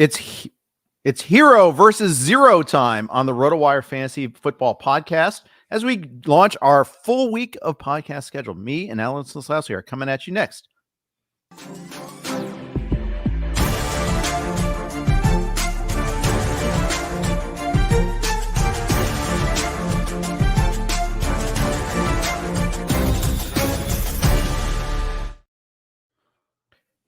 It's hero versus zero time on the RotoWire Fantasy Football Podcast as we launch our full week of podcast schedule. Me and Alvin Kamara are coming at you next.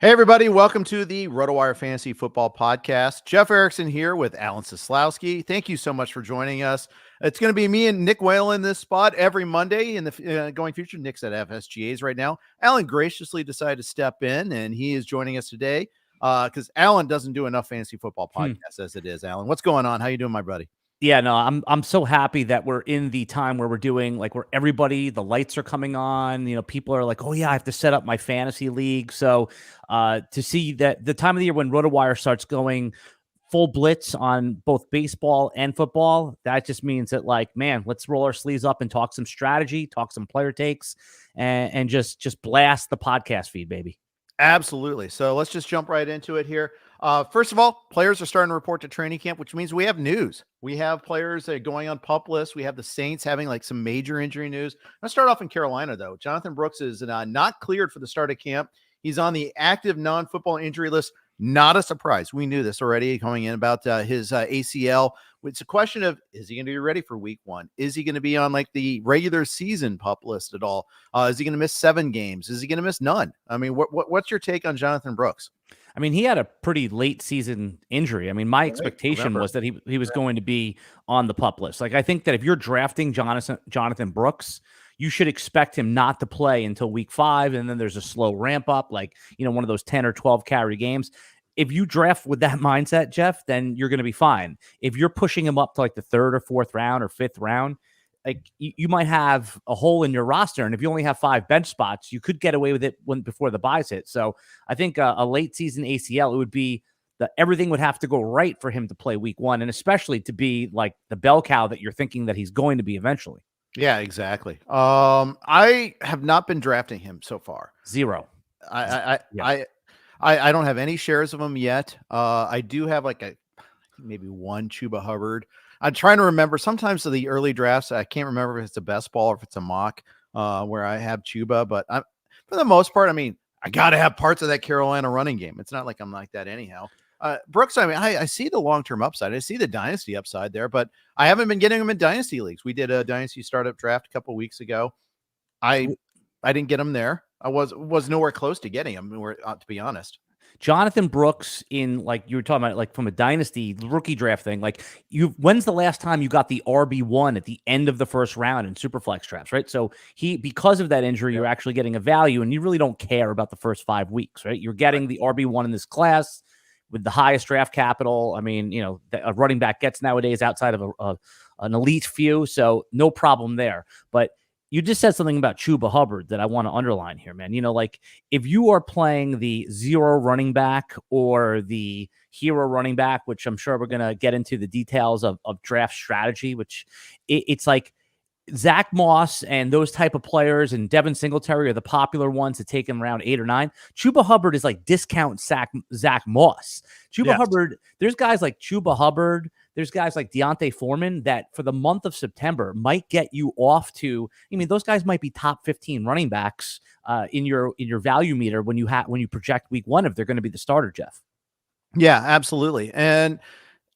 Hey, everybody. Welcome to the RotoWire Fantasy Football Podcast. Jeff Erickson here with Alvin Seslowsky. Thank you so much for joining us. It's going to be me and Nick Whale in this spot every Monday in the going future. Nick's at FSGAs right now. Alan graciously decided to step in, and he is joining us today because Alan doesn't do enough fantasy football podcasts as it is. Alan, what's going on? How you doing, my buddy? Yeah, no, I'm so happy that we're in the time where we're doing like where everybody, the lights are coming on, people are like, oh yeah, I have to set up my fantasy league. So to see that the time of the year when RotoWire starts going full blitz on both baseball and football, that just means that like, man, let's roll our sleeves up and talk some strategy, talk some player takes, and just blast the podcast feed, baby. Absolutely. So let's just jump right into it here. First of all, players are starting to report to training camp, which means we have news. We have players that are going on PUP lists. We have the Saints having like some major injury news. Let's start off in Carolina, though. Jonathan Brooks is not cleared for the start of camp. He's on the active non-football injury list. Not a surprise. We knew this already coming in about his ACL. It's a question of, is he going to be ready for week one? Is he going to be on like the regular season PUP list at all? Is he going to miss 7 games? Is he going to miss none? I mean, what's your take on Jonathan Brooks? I mean, he had a pretty late season injury. I mean, my expectation was that he was going to be on the PUP list. Like, I think that if you're drafting Jonathan Brooks, you should expect him not to play until week 5. And then there's a slow ramp up, like, one of those 10 or 12 carry games. If you draft with that mindset, Jeff, then you're going to be fine. If you're pushing him up to like the 3rd or 4th round or 5th round, like you might have a hole in your roster. And if you only have 5 bench spots, you could get away with it before the buys hit. So I think a late season ACL, it would be everything would have to go right for him to play week 1. And especially to be like the bell cow that you're thinking that he's going to be eventually. Yeah, exactly. I have not been drafting him so far. 0. I don't have any shares of him yet. I do have like maybe one Chuba Hubbard. I'm trying to remember. Sometimes the early drafts, I can't remember if it's a best ball or if it's a mock where I have Chuba. But for the most part, I mean, I got to have parts of that Carolina running game. It's not like I'm like that anyhow. Brooks, I mean, I see the long-term upside. I see the dynasty upside there, but I haven't been getting him in dynasty leagues. We did a dynasty startup draft a couple weeks ago. I didn't get him there. I was nowhere close to getting him, to be honest. Jonathan Brooks in, like you were talking about, like from a dynasty rookie draft thing, like when's the last time you got the RB1 at the end of the first round in Superflex drafts, right? So because of that injury, you're actually getting a value and you really don't care about the first 5 weeks, right? You're getting the RB1 in this class with the highest draft capital. I mean, a running back gets nowadays outside of an elite few. So no problem there. But you just said something about Chuba Hubbard that I want to underline here, man. Like if you are playing the 0 running back or the hero running back, which I'm sure we're going to get into the details of draft strategy, which it's like Zach Moss and those type of players and Devin Singletary are the popular ones to take him around 8 or 9. Chuba Hubbard is like discount Zach Moss. Hubbard, there's guys like Chuba Hubbard. There's guys like Deontay Foreman that for the month of September might get you off to, those guys might be top 15 running backs in your value meter when you project week 1 if they're going to be the starter, Jeff. Yeah, absolutely. And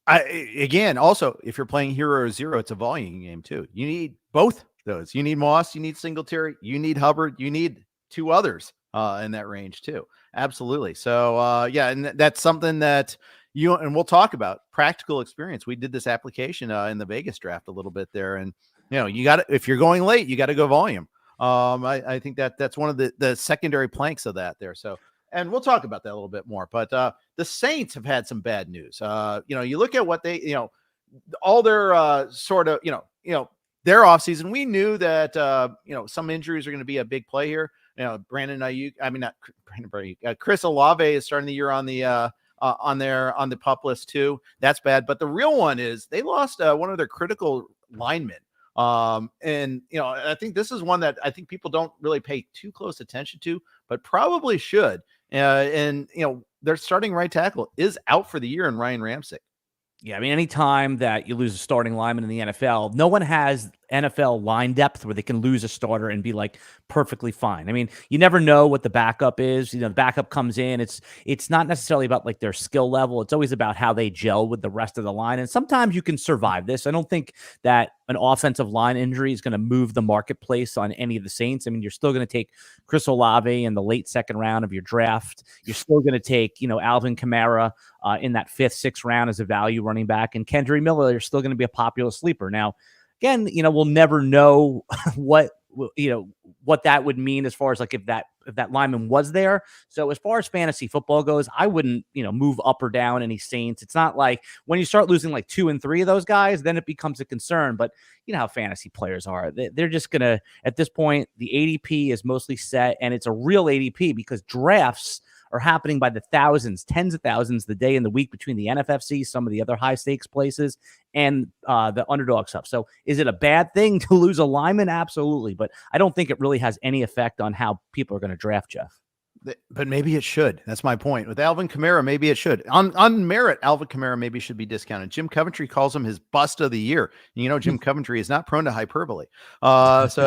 also, if you're playing hero or 0, it's a volume game too. You need both those. You need Moss, you need Singletary, you need Hubbard, you need 2 others in that range too. Absolutely. So and that's something that and we'll talk about practical experience. We did this application in the Vegas draft a little bit there. And, you got to, if you're going late, you got to go volume. I think that's one of the secondary planks of that there. So, and we'll talk about that a little bit more, but the Saints have had some bad news. You look at what they, all their sort of, their offseason, we knew that, some injuries are going to be a big play here. Brandon Ayuk, Chris Olave is starting the year on the PUP list too. That's bad. But the real one is they lost one of their critical linemen. I think this is one that I think people don't really pay too close attention to, but probably should. their starting right tackle is out for the year in Ryan Ramczyk. Yeah, I mean, anytime that you lose a starting lineman in the NFL, no one has NFL line depth where they can lose a starter and be like perfectly fine. I mean, you never know what the backup is. The backup comes in. It's not necessarily about like their skill level. It's always about how they gel with the rest of the line. And sometimes you can survive this. I don't think that an offensive line injury is going to move the marketplace on any of the Saints. I mean, you're still going to take Chris Olave in the late second round of your draft. You're still going to take, Alvin Kamara in that 5th, 6th round as a value running back. And Kendry Miller, you're still going to be a popular sleeper. Now, again, we'll never know what that would mean as far as like if that lineman was there. So as far as fantasy football goes, I wouldn't, move up or down any Saints. It's not like when you start losing like 2 and 3 of those guys, then it becomes a concern. But you know how fantasy players are. They're just going to, at this point, the ADP is mostly set, and it's a real ADP because drafts are happening by the thousands, tens of thousands the day and the week between the NFFC, some of the other high stakes places, and the underdog stuff. So is it a bad thing to lose a lineman? Absolutely. But I don't think it really has any effect on how people are going to draft, Jeff. But maybe it should. That's my point. With Alvin Kamara, maybe it should. On merit, Alvin Kamara maybe should be discounted. Jim Coventry calls him his bust of the year. Jim Coventry is not prone to hyperbole. It's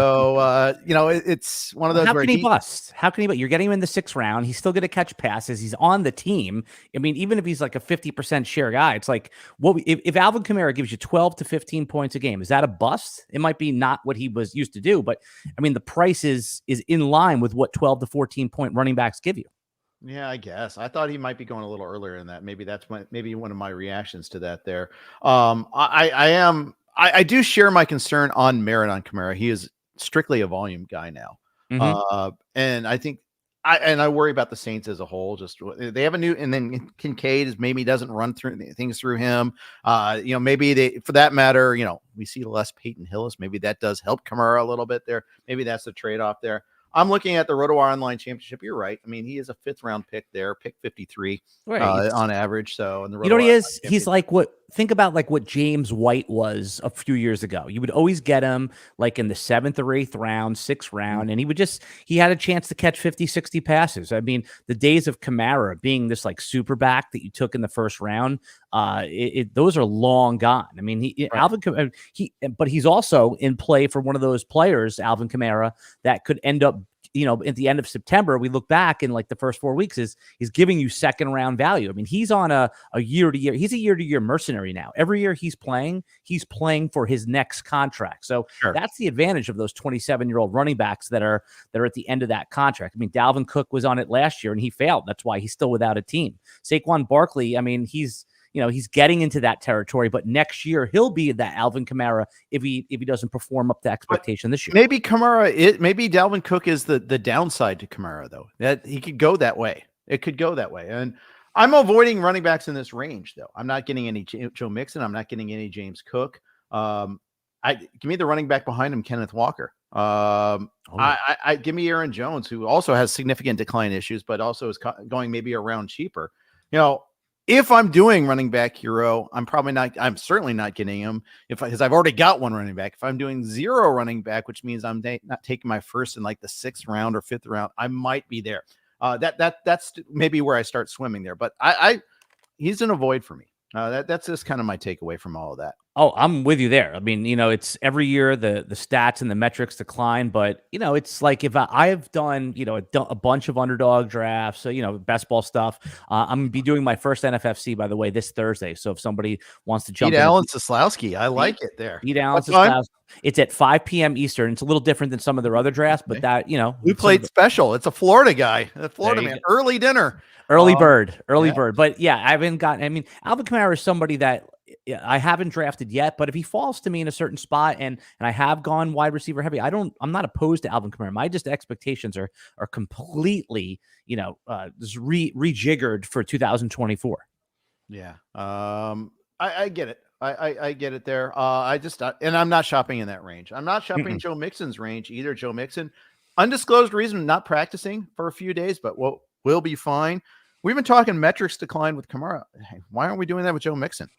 one of those. How can he bust? How can he? But you're getting him in the 6th round. He's still going to catch passes. He's on the team. I mean, even if he's like a 50% share guy, it's like if Alvin Kamara gives you 12 to 15 points a game, is that a bust? It might be not what he was used to do, but I mean, the price is in line with what 12 to 14 point running backs give you. Yeah, I guess. I thought he might be going a little earlier in that. Maybe that's maybe one of my reactions to that there. I do share my concern on merit on Kamara. He is strictly a volume guy now. Mm-hmm. And I think I worry about the Saints as a whole. Just they have a new, and then Kincaid maybe doesn't run through things through him. Maybe they, for that matter, we see less Peyton Hillis. Maybe that does help Kamara a little bit there. Maybe that's the trade-off there. I'm looking at the RotoWire Online Championship. You're right. I mean, he is a 5th round pick there, pick 53 on average. So, in the what he is, he's like think about like what James White was a few years ago. You would always get him like in the 7th or 8th round, 6th round, and he had a chance to catch 50, 60 passes. I mean, the days of Kamara being this like super back that you took in the 1st round, those are long gone. I mean, but he's also in play for one of those players, Alvin Kamara, that could end up, at the end of September, we look back in like the first 4 weeks he's giving you 2nd round value. I mean, he's on a year-to-year, he's a year-to-year mercenary now. Every year he's playing for his next contract. So That's the advantage of those 27-year-old running backs that are at the end of that contract. I mean, Dalvin Cook was on it last year and he failed. That's why he's still without a team. Saquon Barkley, I mean, he's getting into that territory, but next year he'll be that Alvin Kamara if he doesn't perform up to expectation this year. Maybe Dalvin Cook is the downside to Kamara, though. That he could go that way. It could go that way. And I'm avoiding running backs in this range, though. I'm not getting any Joe Mixon. I'm not getting any James Cook. Give me the running back behind him, Kenneth Walker. Give me Aaron Jones, who also has significant decline issues, but also is going maybe around cheaper. If I'm doing running back hero, I'm certainly not getting him because I've already got one running back. If I'm doing 0 running back, which means I'm not taking my first in like the 6th round or 5th round, I might be there. That's maybe where I start swimming there, but he's an avoid for me. That's just kind of my takeaway from all of that. Oh, I'm with you there. I mean, it's every year the stats and the metrics decline, but it's like if I've done, a bunch of underdog drafts, so, best ball stuff. I'm gonna be doing my first NFFC, by the way, this Thursday. So if somebody wants to jump in, Alan Seslowsky, I like it there. Alan Seslowsky. It's at 5 p.m. Eastern. It's a little different than some of their other drafts, but we played special. It's a Florida guy, a Florida man, early dinner. Early bird. But yeah, Alvin Kamara is somebody that I haven't drafted yet, but if he falls to me in a certain spot and I have gone wide receiver heavy, I'm not opposed to Alvin Kamara. My expectations are completely, rejiggered for 2024. Yeah. I get it. I get it there. And I'm not shopping in that range. I'm not shopping Joe Mixon's range either. Joe Mixon, undisclosed reason, not practicing for a few days, but we'll be fine. We've been talking metrics decline with Kamara. Hey, why aren't we doing that with Joe Mixon?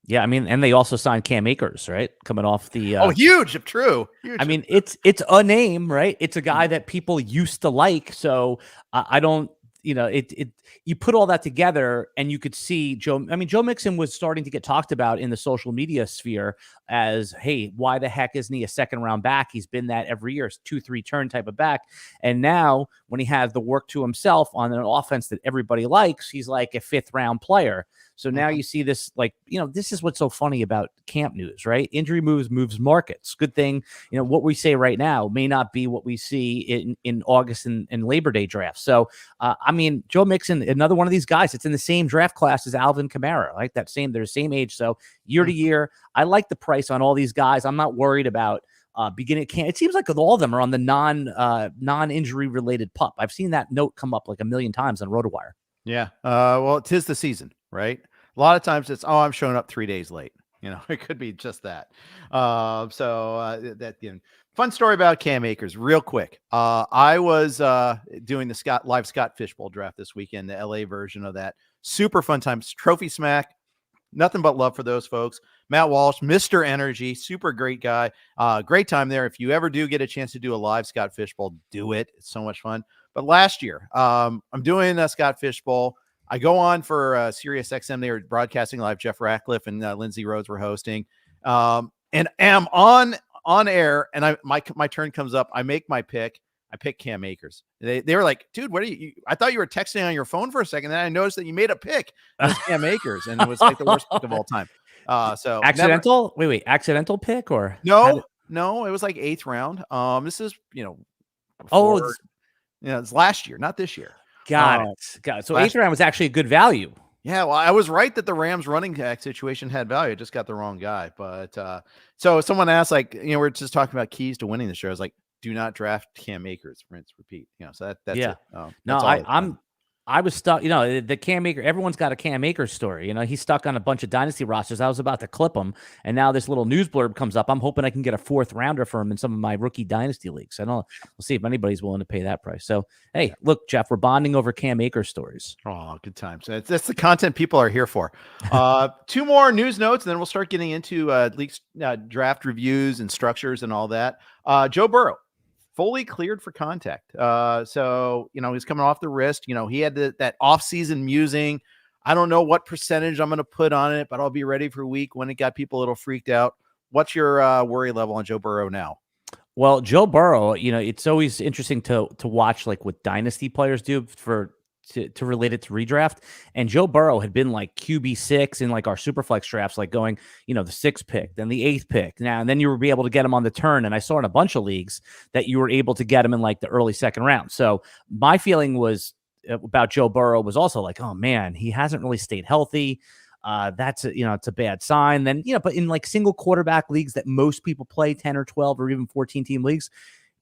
Yeah, I mean, and they also signed Cam Akers, right? Coming off the huge, if true. Huge. I mean, it's a name, right? It's a guy that people used to like. So I don't. you put all that together and you could see Joe Mixon was starting to get talked about in the social media sphere as, hey, why the heck isn't he a second round back? He's been that every year, 2-3 turn type of back. And now when he has the work to himself on an offense that everybody likes, he's like a 5th round player. So now you see this, this is what's so funny about camp news, right? Injury moves markets. Good thing, what we say right now may not be what we see in August and Labor Day drafts. So, Joe Mixon, another one of these guys, it's in the same draft class as Alvin Kamara, like they're the same age. So year to year, I like the price on all these guys. I'm not worried about beginning camp. It seems like all of them are on the non-injury related pup. I've seen that note come up like a million times on RotoWire. Yeah. Well, 'tis the season, right? A lot of times it's, I'm showing up 3 days late. It could be just that. Fun story about Cam Akers real quick. I was doing the live Scott Fishbowl draft this weekend, the LA version of that. Super fun times. Trophy Smack. Nothing but love for those folks. Matt Walsh, Mr. Energy, super great guy. Great time there. If you ever do get a chance to do a live Scott Fishbowl, do it. It's so much fun. But last year, I'm doing a Scott Fishbowl. I go on for Sirius XM. They were broadcasting live. Jeff Ratcliffe and Lindsey Rhodes were hosting. And am on air, and my turn comes up. I make my pick. I pick Cam Akers. They were like, dude, what are you? I thought you were texting on your phone for a second. Then I noticed that you made a pick. It was Cam Akers, and it was like the worst pick of all time. So accidental? Wait, accidental pick or no, it was like 8th round. This is it's last year, not this year. Got it. So 8th round was actually a good value. Yeah, well, I was right that the Rams running back situation had value. I just got the wrong guy. But so someone asked, we're just talking about keys to winning the show. I was like, do not draft Cam Akers, rinse, repeat. So that's it. I was stuck, the Cam Akers, everyone's got a Cam Akers story. He's stuck on a bunch of dynasty rosters. I was about to clip him, and now this little news blurb comes up. I'm hoping I can get a 4th rounder for him in some of my rookie dynasty leagues. We'll see if anybody's willing to pay that price. So, hey, look, Jeff, we're bonding over Cam Akers stories. Oh, good times. That's the content people are here for. 2 more news notes, and then we'll start getting into leagues, draft reviews and structures and all that. Joe Burrow. Fully cleared for contact. So, he's coming off the wrist. He had that off-season musing. I don't know what percentage I'm going to put on it, but I'll be ready for week when it got people a little freaked out. What's your worry level on Joe Burrow now? Well, Joe Burrow, it's always interesting to watch like what dynasty players do to relate it to redraft. And Joe Burrow had been like QB6 in like our Superflex drafts, like going, the 6th pick, then the 8th pick. And then you would be able to get him on the turn. And I saw in a bunch of leagues that you were able to get him in like the early 2nd round. So my feeling was about Joe Burrow was also like, oh man, he hasn't really stayed healthy. That's it's a bad sign. Then, but in like single quarterback leagues that most people play, 10 or 12 or even 14 team leagues,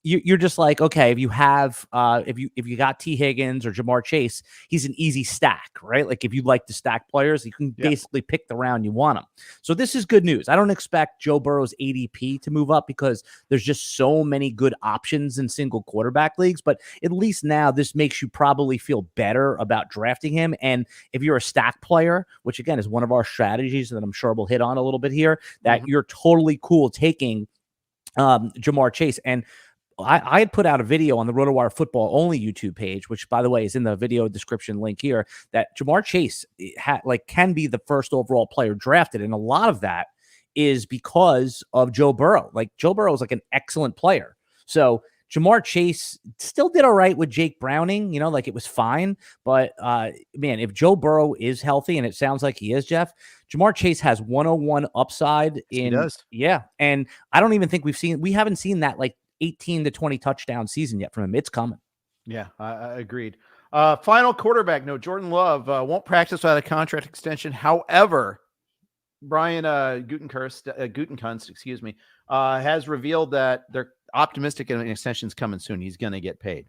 you're just like, okay, if you have, if you got T Higgins or Jamar Chase, he's an easy stack, right? Like if you like to stack players, you can basically pick the round you want them. So this is good news. I don't expect Joe Burrow's ADP to move up because there's just so many good options in single quarterback leagues, but at least now this makes you probably feel better about drafting him. And if you're a stack player, which again is one of our strategies that I'm sure we'll hit on a little bit here, that you're totally cool taking Jamar Chase. And I had put out a video on the RotoWire Football Only YouTube page, which, by the way, is in the video description link here, that Jamar Chase can be the first overall player drafted. And a lot of that is because of Joe Burrow. Like, Joe Burrow is like an excellent player. So Jamar Chase still did all right with Jake Browning, like it was fine. But, man, if Joe Burrow is healthy, and it sounds like he is, Jeff, Jamar Chase has 101 upside. He does. Yeah. And I don't even think we haven't seen that like 18 to 20 touchdown season yet from him. It's coming. Yeah, I agreed. Final quarterback note, Jordan Love won't practice without a contract extension. However, Brian Gutekunst, has revealed that they're optimistic an extension's coming soon. He's going to get paid.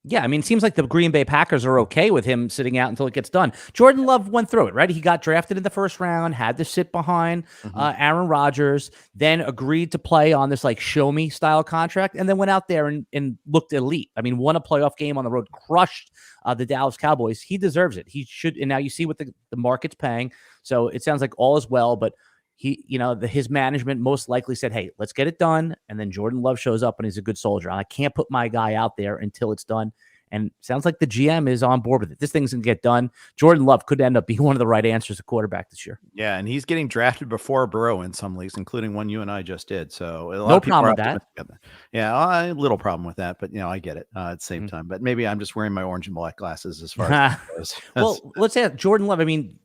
Yeah, I mean, it seems like the Green Bay Packers are okay with him sitting out until it gets done. Jordan Love went through it, right? He got drafted in the 1st round, had to sit behind Aaron Rodgers, then agreed to play on this like show me style contract, and then went out there and looked elite. I mean, won a playoff game on the road, crushed the Dallas Cowboys. He deserves it. He should. And now you see what the market's paying. So it sounds like all is well, but his management most likely said, hey, let's get it done. And then Jordan Love shows up and he's a good soldier. I can't put my guy out there until it's done. And sounds like the GM is on board with it. This thing's going to get done. Jordan Love could end up being one of the right answers at quarterback this year. Yeah, and he's getting drafted before Burrow in some leagues, including one you and I just did. So a lot No of people problem are with optimistic. Yeah, a little problem with that, but I get it at the same time. But maybe I'm just wearing my orange and black glasses as far as that goes. Well, let's say Jordan Love. I mean,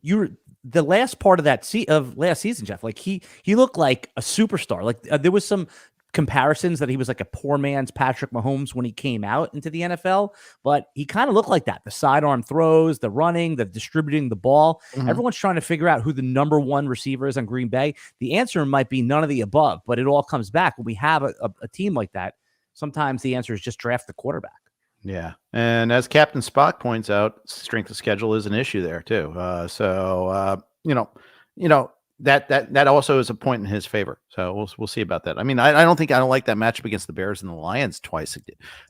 the last part of that of last season, Jeff. Like he looked like a superstar. Like there was some comparisons that he was like a poor man's Patrick Mahomes when he came out into the NFL, but he kind of looked like that. The sidearm throws, the running, the distributing the ball. Everyone's trying to figure out who the number one receiver is on Green Bay. The answer might be none of the above, but it all comes back when we have a team like that. Sometimes the answer is just draft the quarterback. Yeah, and as Captain Spock points out, strength of schedule is an issue there too. That also is a point in his favor. So we'll see about that. I mean, I don't like that matchup against the Bears and the Lions twice.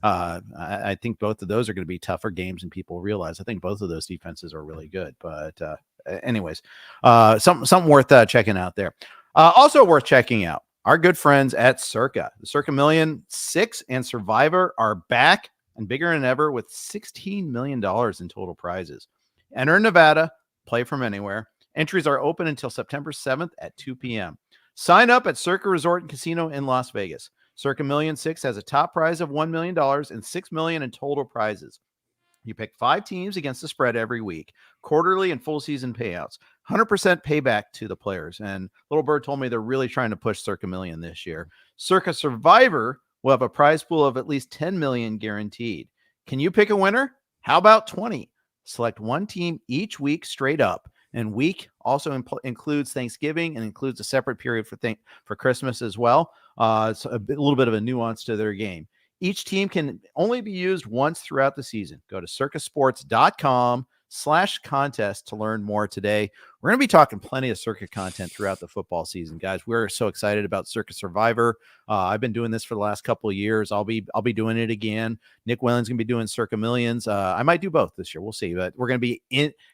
I think both of those are going to be tougher games than people realize. I think both of those defenses are really good. But anyways, something worth checking out there. Also worth checking out, our good friends at Circa. The Circa Million 6 and Survivor are back and bigger than ever with $16 million in total prizes. Enter in Nevada, play from anywhere. Entries are open until September 7th at 2 p.m. Sign up at Circa Resort and Casino in Las Vegas. Circa Million 6 has a top prize of $1 million and $6 million in total prizes. You pick 5 teams against the spread every week, quarterly and full season payouts, 100% payback to the players. And Little Bird told me they're really trying to push Circa Million this year. Circa Survivor will have a prize pool of at least $10 million guaranteed. Can you pick a winner? How about 20? Select one team each week straight up. And week also includes Thanksgiving and includes a separate period for Christmas as well. It's a little bit of a nuance to their game. Each team can only be used once throughout the season. Go to circasports.com/contest to learn more today. We're going to be talking plenty of Circa content throughout the football season, guys. We're so excited about Circa Survivor. I've been doing this for the last couple of years. I'll be doing it again. Nick Whelan's going to be doing Circa Millions. I might do both this year. We'll see. But we're going to be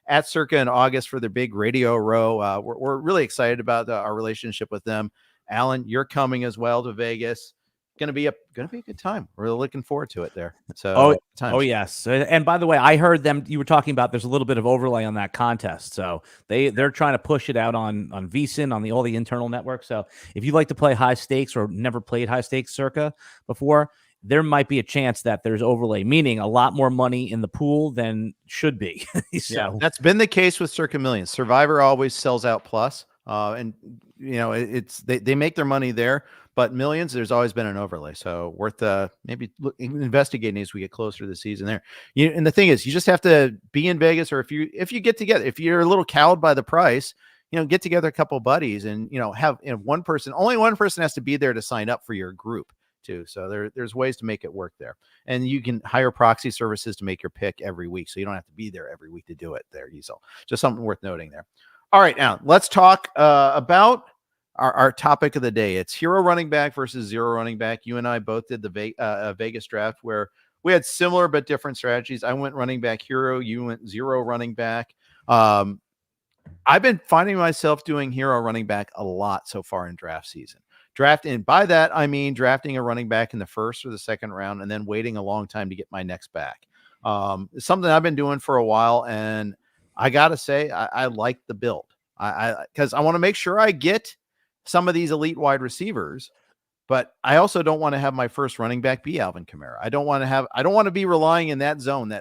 at Circa in August for their big radio row. We're really excited about our relationship with them. Alan, you're coming as well to Vegas. Going to be a good time. We're really looking forward to it there. So, yes. And by the way, I heard you were talking about there's a little bit of overlay on that contest. So they're trying to push it out on VSiN, on all the internal networks. So if you like to play high stakes or never played high stakes Circa before, there might be a chance that there's overlay, meaning a lot more money in the pool than should be. Yeah, that's been the case with Circa Millions. Survivor always sells out plus. And it's they make their money there, but Millions, there's always been an overlay. So worth maybe investigating as we get closer to the season there. And the thing is, you just have to be in Vegas, or if you get together, if you're a little cowed by the price, get together a couple of buddies and have only one person has to be there to sign up for your group too. So there's ways to make it work there, and you can hire proxy services to make your pick every week, so you don't have to be there every week to do it there. So just something worth noting there. All right, now let's talk about our topic of the day. It's hero running back versus zero running back. You and I both did the Vegas draft where we had similar but different strategies. I went running back hero. You went zero running back. I've been finding myself doing hero running back a lot so far in draft season. And by that, I mean drafting a running back in the first or the second round and then waiting a long time to get my next back. It's something I've been doing for a while, and I got to say, I like the build. Because I want to make sure I get some of these elite wide receivers, but I also don't want to have my first running back be Alvin Kamara. I don't want to be relying in that zone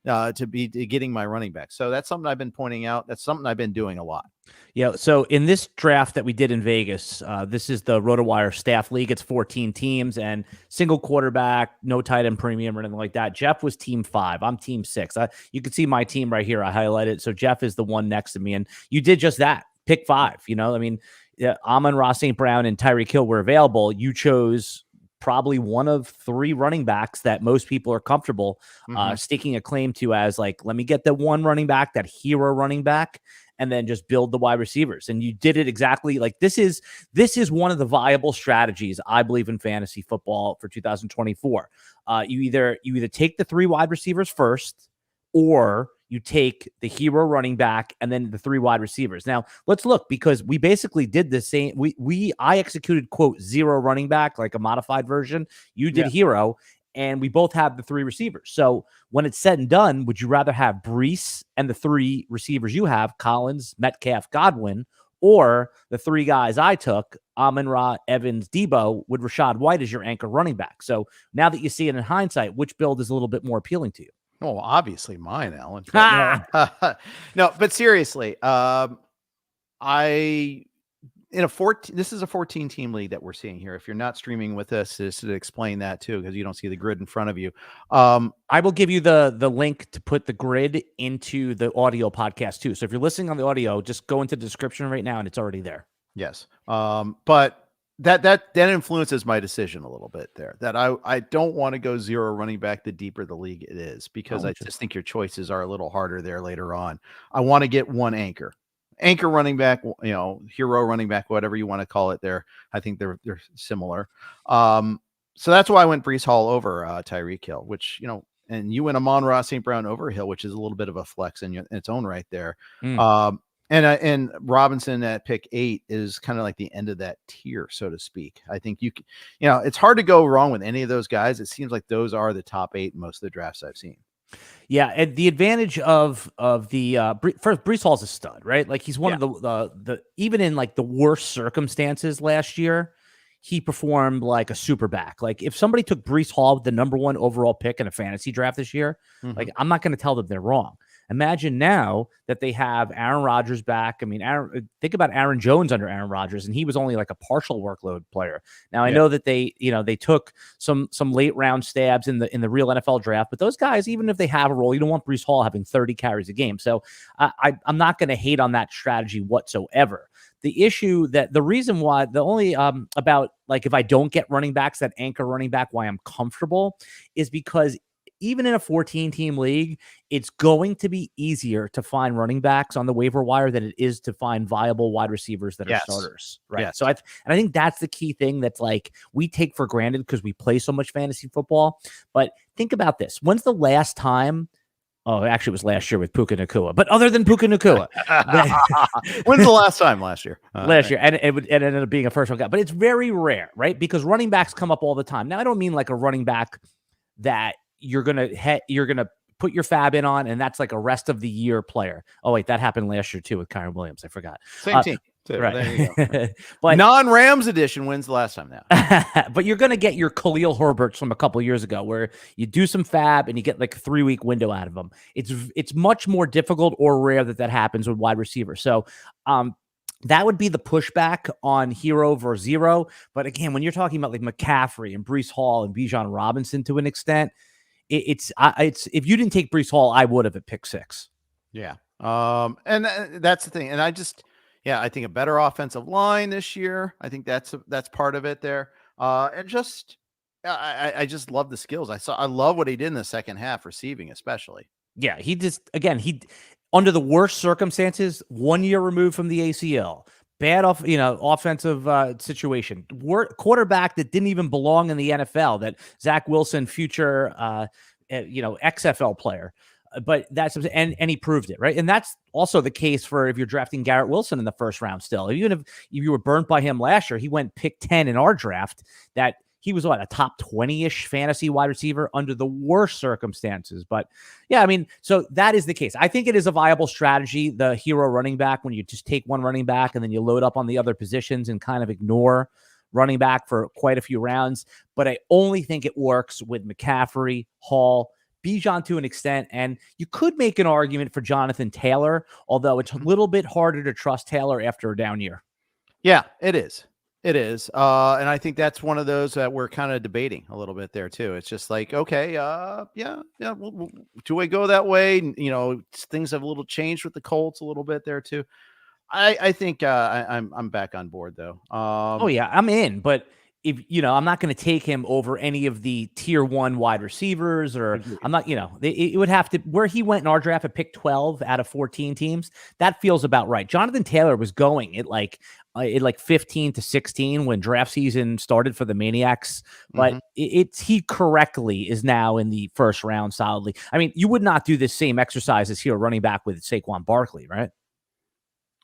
to be getting my running back. So that's something I've been pointing out. That's something I've been doing a lot. Yeah. So in this draft that we did in Vegas, this is the RotoWire staff league. It's 14 teams and single quarterback, no tight end premium or anything like that. Jeff was team 5. I'm team 6. You can see my team right here. I highlighted. So Jeff is the one next to me, and you did just that. Pick 5. Amon-Ra St. Brown and Tyreek Hill were available. You chose probably one of 3 running backs that most people are comfortable staking a claim to as like, let me get the one running back, that hero running back, and then just build the wide receivers. And you did it exactly like this is one of the viable strategies, I believe, in fantasy football for 2024. You either take the 3 wide receivers first, or you take the hero running back and then the 3 wide receivers. Now let's look, because we basically did the same. I executed quote zero running back, like a modified version. You did hero, and we both have the 3 receivers. So when it's said and done, would you rather have Breece and the 3 receivers you have, Collins, Metcalf, Godwin, or the 3 guys I took, Amon-Ra, Evans, Debo, with Rashad White as your anchor running back? So now that you see it in hindsight, which build is a little bit more appealing to you? Oh, obviously mine, Alan. No, but seriously, this is a 14 team league that we're seeing here. If you're not streaming with us, just to explain that too, because you don't see the grid in front of you. I will give you the link to put the grid into the audio podcast too. So if you're listening on the audio, just go into the description right now and it's already there. Yes. But that influences my decision a little bit there, that I don't want to go 0 running back the deeper the league it is, because I just think your choices are a little harder there later on. I want to get one anchor running back, hero running back, whatever you want to call it there. I think they're similar. So that's why I went Breece Hall over Tyreek Hill, which, and you went Amon-Ra St. Brown over Hill, which is a little bit of a flex in its own right there. And Robinson at pick 8 is kind of like the end of that tier, so to speak. I think you can, it's hard to go wrong with any of those guys. It seems like those are the top 8 in most of the drafts I've seen. Yeah, and the advantage of the first, Breece Hall's a stud, right? Like he's one of the even in like the worst circumstances last year, he performed like a super back. Like if somebody took Breece Hall with the number 1 overall pick in a fantasy draft this year, like I'm not going to tell them they're wrong. Imagine now that they have Aaron Rodgers back. I mean, think about Aaron Jones under Aaron Rodgers, and he was only like a partial workload player. Now I know that they took some late round stabs in the real NFL draft, but those guys, even if they have a role, you don't want Breece Hall having 30 carries a game. So I'm not going to hate on that strategy whatsoever. The issue the reason why the only about like if I don't get running backs, that anchor running back, why I'm comfortable is because even in a 14-team league, it's going to be easier to find running backs on the waiver wire than it is to find viable wide receivers that are starters, right? Yes. So I think that's the key thing that's like we take for granted because we play so much fantasy football. But think about this. When's the last time? Oh, actually, it was last year with Puka Nacua. But other than Puka Nacua, when's the last time? Last year. Last year, and it ended up being a first-round guy. But it's very rare, right? Because running backs come up all the time. Now, I don't mean like a running back that you're gonna put your fab in on, and that's like a rest of the year player. Oh wait, that happened last year too with Kyron Williams. I forgot. Same team. Right. There you go. But non-Rams edition wins the last time now. But you're gonna get your Khalil Herberts from a couple years ago, where you do some fab and you get like a 3-week window out of them. It's much more difficult or rare that happens with wide receivers. So that would be the pushback on hero versus zero. But again, when you're talking about like McCaffrey and Breece Hall and Bijan Robinson to an extent, it's if you didn't take Breece Hall, I would have at pick 6. Yeah. And that's the thing. And I think a better offensive line this year. I think that's part of it there. And just, I just love the skills. I love what he did in the second half, receiving especially. Yeah. He under the worst circumstances, 1 year removed from the ACL, bad offensive situation, quarterback that didn't even belong in the NFL, that Zach Wilson, future, XFL player. But that's, and he proved it, right? And that's also the case for if you're drafting Garrett Wilson in the first round still. Even if you were burnt by him last year, he went pick 10 in our draft. That he was a top 20-ish fantasy wide receiver under the worst circumstances. But yeah, I mean, so that is the case. I think it is a viable strategy, the hero running back, when you just take one running back and then you load up on the other positions and kind of ignore running back for quite a few rounds. But I only think it works with McCaffrey, Hall, Bijan to an extent, and you could make an argument for Jonathan Taylor, although it's a little bit harder to trust Taylor after a down year. Yeah, it is. It is. And I think that's one of those that we're kind of debating a little bit there too. It's just like, okay, do I go that way? Things have a little changed with the Colts a little bit there too. I think I'm back on board though. I'm in, but if I'm not going to take him over any of the tier 1 wide receivers, or I'm not, it would have to, where he went in our draft at pick 12 out of 14 teams. That feels about right. Jonathan Taylor was going at like 15 to 16 when draft season started for the Maniacs, but he correctly is now in the first round solidly. I mean, you would not do this same exercise as here running back with Saquon Barkley, right?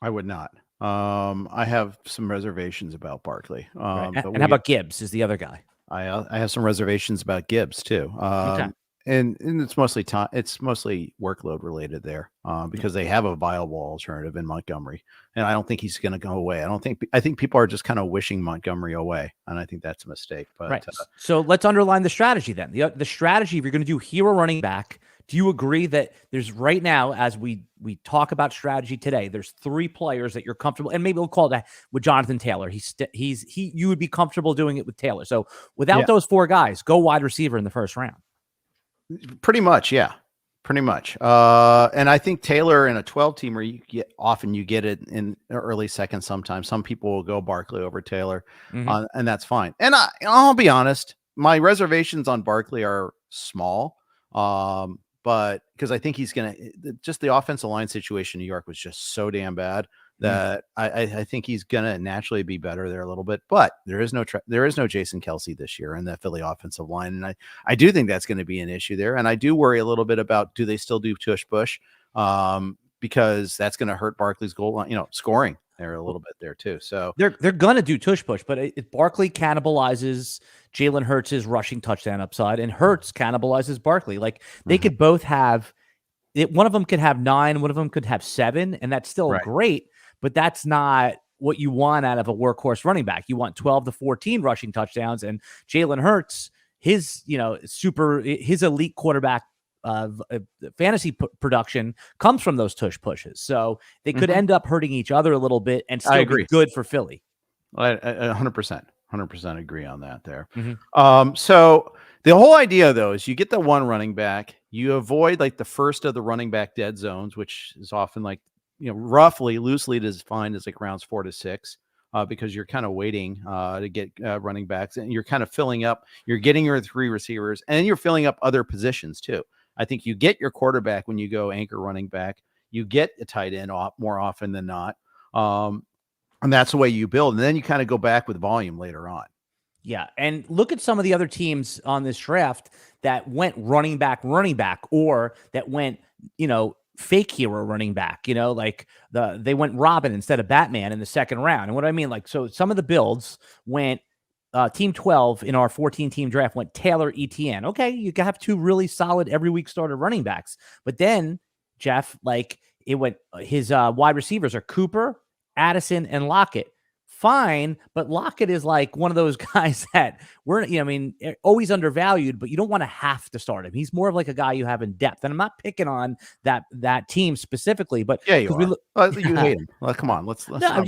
I would not. I have some reservations about Barkley. Right. And how about Gibbs is the other guy? I have some reservations about Gibbs too. Okay. And it's mostly time. It's mostly workload related there, because they have a viable alternative in Montgomery, and I don't think he's going to go away. I think people are just kind of wishing Montgomery away, and I think that's a mistake. But Right. So let's underline the strategy then. The strategy, if you're going to do hero running back, do you agree that there's right now, as we talk about strategy today, there's 3 players that you're comfortable, and maybe we'll call that with Jonathan Taylor. You would be comfortable doing it with Taylor. So without those 4 guys, go wide receiver in the first round. Pretty much, yeah. Pretty much. And I think Taylor in a 12 teamer, you get it in early second sometimes. Some people will go Barkley over Taylor, and that's fine. And I'll be honest, my reservations on Barkley are small, but because I think he's just the offensive line situation in New York was just so damn bad that I think he's gonna naturally be better there a little bit. But there is no Jason Kelce this year in the Philly offensive line, and I do think that's going to be an issue there. And I do worry a little bit about, do they still do tush push, because that's going to hurt Barkley's goal line, scoring there a little bit there too. So they're gonna do tush push, but if Barkley cannibalizes Jalen Hurts' rushing touchdown upside, and Hurts cannibalizes Barkley, like they could both have it. One of them could have 9, one of them could have 7, and that's still great. But that's not what you want out of a workhorse running back. You want 12 to 14 rushing touchdowns, and Jalen Hurts, his elite quarterback fantasy production comes from those tush pushes. So they could end up hurting each other a little bit and still be good for Philly. I 100% agree on that there. So the whole idea though is you get the one running back, you avoid like the first of the running back dead zones, which is often like, roughly loosely defined as like rounds 4 to 6, because you're kind of waiting to get running backs, and you're kind of filling up. You're getting your 3 receivers, and you're filling up other positions too. I think you get your quarterback when you go anchor running back. You get a tight end more often than not, and that's the way you build. And then you kind of go back with volume later on. Yeah, and look at some of the other teams on this draft that went running back, or that went, fake hero running back, like they went Robin instead of Batman in the second round. And what I mean, like, so some of the builds went team 12 in our 14 team draft went Taylor, Etienne. Okay, you can have 2 really solid every week starter running backs. But then, Jeff, like it went his wide receivers are Cooper, Addison, and Lockett. Fine, but Lockett is like one of those guys that always undervalued, but you don't want to have to start him. He's more of like a guy you have in depth. And I'm not picking on that team specifically, but yeah, you hate him. Well, come on, let's. No,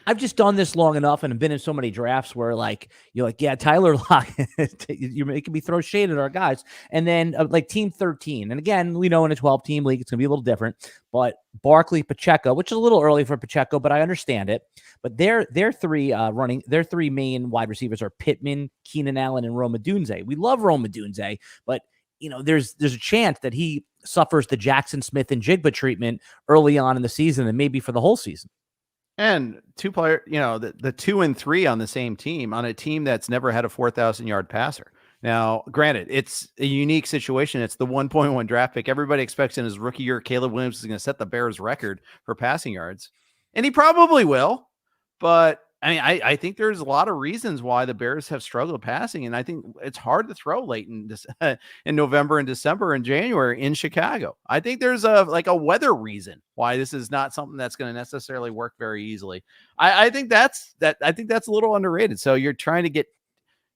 I've just done this long enough and have been in so many drafts where like you're like, yeah, Tyler Lockett, you're making me throw shade at our guys. And then like team 13. And again, we know in a 12-team league, it's gonna be a little different, but Barkley, Pacheco, which is a little early for Pacheco, but I understand it. But their 3 main wide receivers are Pittman, Keenan Allen, and Rome Odunze. We love Rome Odunze, but there's a chance that he suffers the Jackson Smith and Jigba treatment early on in the season and maybe for the whole season. And 2 player, the 2 and 3 on the same team, on a team that's never had a 4,000-yard passer. Now, granted, it's a unique situation. It's the 1.1 draft pick. Everybody expects in his rookie year, Caleb Williams is going to set the Bears record for passing yards, and he probably will. But I mean, I think there's a lot of reasons why the Bears have struggled passing, and I think it's hard to throw late in November and December and January in Chicago. I think there's a weather reason why this is not something that's going to necessarily work very easily. I think that's a little underrated. So you're trying to get,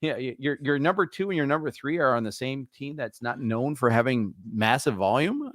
your number 2 and your number 3 are on the same team that's not known for having massive volume.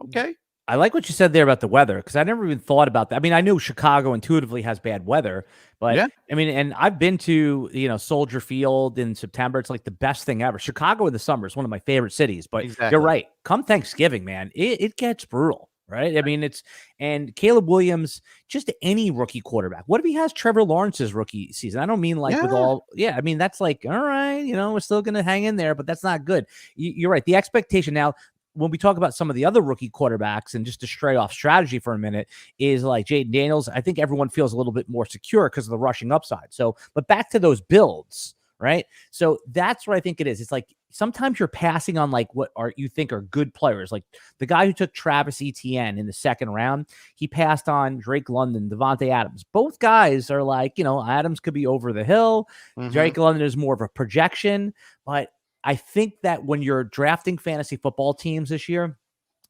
Okay. I like what you said there about the weather, because I never even thought about that. I mean, I knew Chicago intuitively has bad weather, but yeah. I mean, and I've been to, Soldier Field in September. It's like the best thing ever. Chicago in the summer is one of my favorite cities, but You're right. Come Thanksgiving, man, it gets brutal, right? I mean, and Caleb Williams, just any rookie quarterback. What if he has Trevor Lawrence's rookie season? I don't mean like I mean, that's like, all right, we're still going to hang in there, but that's not good. You're right. The expectation now, when we talk about some of the other rookie quarterbacks, and just to stray off strategy for a minute, is like Jaden Daniels. I think everyone feels a little bit more secure because of the rushing upside. So, but back to those builds, right? So that's what I think it is. It's like sometimes you're passing on like what are you think are good players. Like the guy who took Travis Etienne in the second round, he passed on Drake London, Devontae Adams. Both guys are like, Adams could be over the hill. Drake London is more of a projection. But I think that when you're drafting fantasy football teams this year,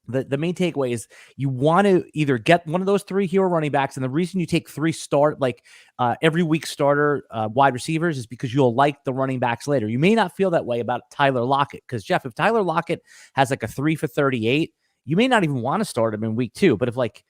the main takeaway is you want to either get one of those 3 hero running backs. And the reason you take 3 every week starter wide receivers is because you'll like the running backs later. You may not feel that way about Tyler Lockett because, Jeff, if Tyler Lockett has like a 3 for 38, you may not even want to start him in week 2. But if like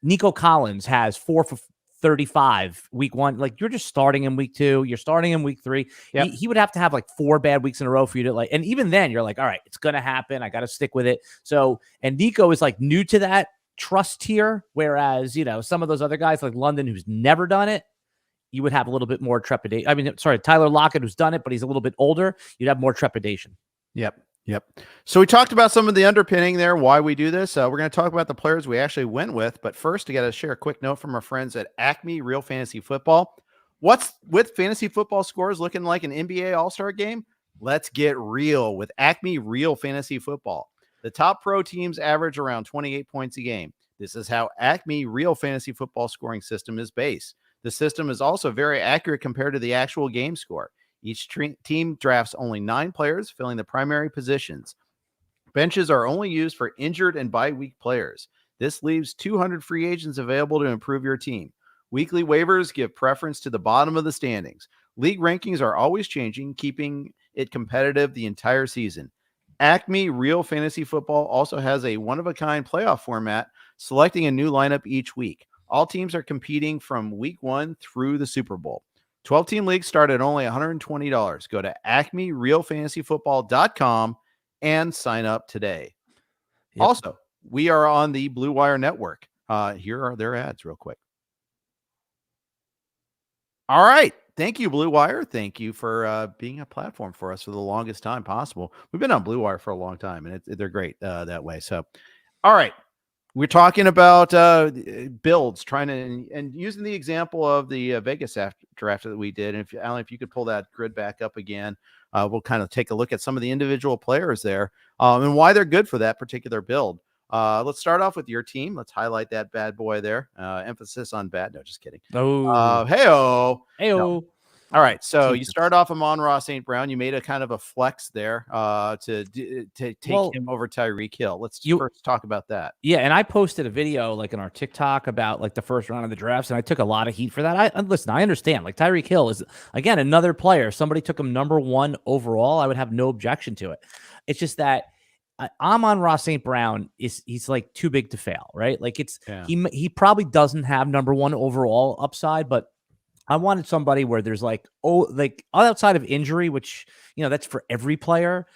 Nico Collins has 4 for 35 week 1, like you're just starting in week 2, you're starting in week 3. Yep. He would have to have like 4 bad weeks in a row for you to like, and even then you're like, all right, it's gonna happen, I gotta stick with it. So, and Nico is like new to that trust tier, whereas some of those other guys like London, who's never done it, you would have a little bit more trepidation. I mean, sorry, Tyler Lockett, who's done it, but he's a little bit older, you'd have more trepidation. Yep. So we talked about some of the underpinning there, why we do this. We're going to talk about the players we actually went with. But first, I got to share a quick note from our friends at ACME Real Fantasy Football. What's with fantasy football scores looking like an NBA All-Star game? Let's get real with ACME Real Fantasy Football. The top pro teams average around 28 points a game. This is how ACME Real Fantasy Football scoring system is based. The system is also very accurate compared to the actual game score. Each team drafts only 9 players, filling the primary positions. Benches are only used for injured and bye-week players. This leaves 200 free agents available to improve your team. Weekly waivers give preference to the bottom of the standings. League rankings are always changing, keeping it competitive the entire season. ACME Real Fantasy Football also has a one-of-a-kind playoff format, selecting a new lineup each week. All teams are competing from week 1 through the Super Bowl. 12-team leagues start at only $120. Go to acmerealfantasyfootball.com and sign up today. Yep. Also, we are on the Blue Wire Network. Here are their ads real quick. All right. Thank you, Blue Wire. Thank you for being a platform for us for the longest time possible. We've been on Blue Wire for a long time, and they're great that way. So, all right. We're talking about builds, trying to and using the example of the Vegas draft that we did. And Alan, if you could pull that grid back up again, we'll kind of take a look at some of the individual players there and why they're good for that particular build. Let's start off with your team. Let's highlight that bad boy there. Emphasis on bad. No, just kidding. Oh, hey-o. No. All right, so you start off Amon-Ra St. Brown. You made a kind of a flex there to take him over Tyreek Hill. Let's first talk about that. Yeah, and I posted a video like in our TikTok about like the first round of the drafts, and I took a lot of heat for that. Listen, I understand. Like Tyreek Hill is, again, another player. Somebody took him number 1 overall. I would have no objection to it. It's just that Amon-Ra St. Brown he's like too big to fail, right? Like he probably doesn't have number 1 overall upside, but I wanted somebody where there's like outside of injury, which, that's for every player.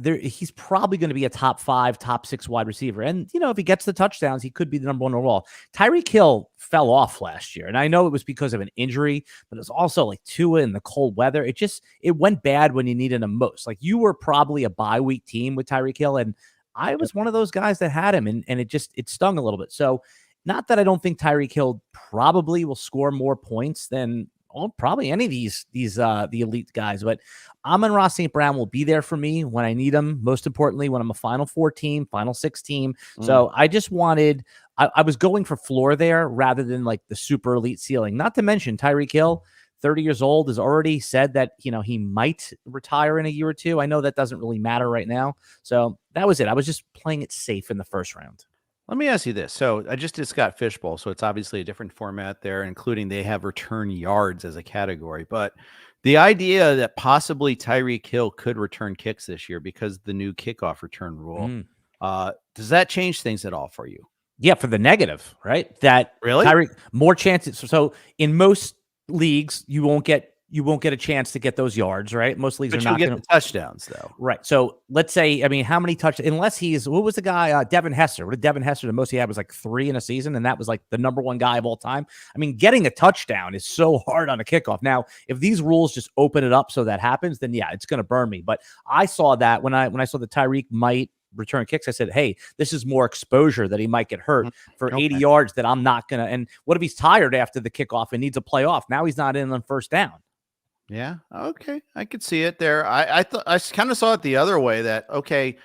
He's probably going to be a top 5, top 6 wide receiver. And, if he gets the touchdowns, he could be the number 1 overall. Tyreek Hill fell off last year. And I know it was because of an injury, but it was also like Tua in the cold weather. It went bad when you needed him most. Like you were probably a bye week team with Tyreek Hill. And I was one of those guys that had him and it stung a little bit. So, not that I don't think Tyreek Hill probably will score more points than probably any of the elite guys, but Amon-Ra St. Brown will be there for me when I need him. Most importantly, when I'm a Final 4 team, Final 6 team. So I just wanted, I was going for floor there rather than like the super elite ceiling. Not to mention Tyreek Hill, 30 years old, has already said that he might retire in a year or 2. I know that doesn't really matter right now. So that was it. I was just playing it safe in the first round. Let me ask you this. So I just did Scott Fishbowl, so it's obviously a different format there, including they have return yards as a category. But the idea that possibly Tyreek Hill could return kicks this year because of the new kickoff return rule, does that change things at all for you? Yeah, for the negative, right? That really Tyreek more chances. So in most leagues, you won't get a chance to get those yards, right? Most leagues are not going to get the touchdowns, though. Right. So let's say, how many touchdowns? Unless what was the guy, Devin Hester? What did Devin Hester, the most he had was like 3 in a season, and that was like the number 1 guy of all time. Getting a touchdown is so hard on a kickoff. Now, if these rules just open it up so that happens, then yeah, it's going to burn me. But I saw that when I saw that Tyreek might return kicks, I said, hey, this is more exposure that he might get hurt for 80 yards that I'm not going to. And what if he's tired after the kickoff and needs a play off? Now he's not in on first down. Yeah. Okay. I could see it there. I thought I kind of saw it the other way that, okay,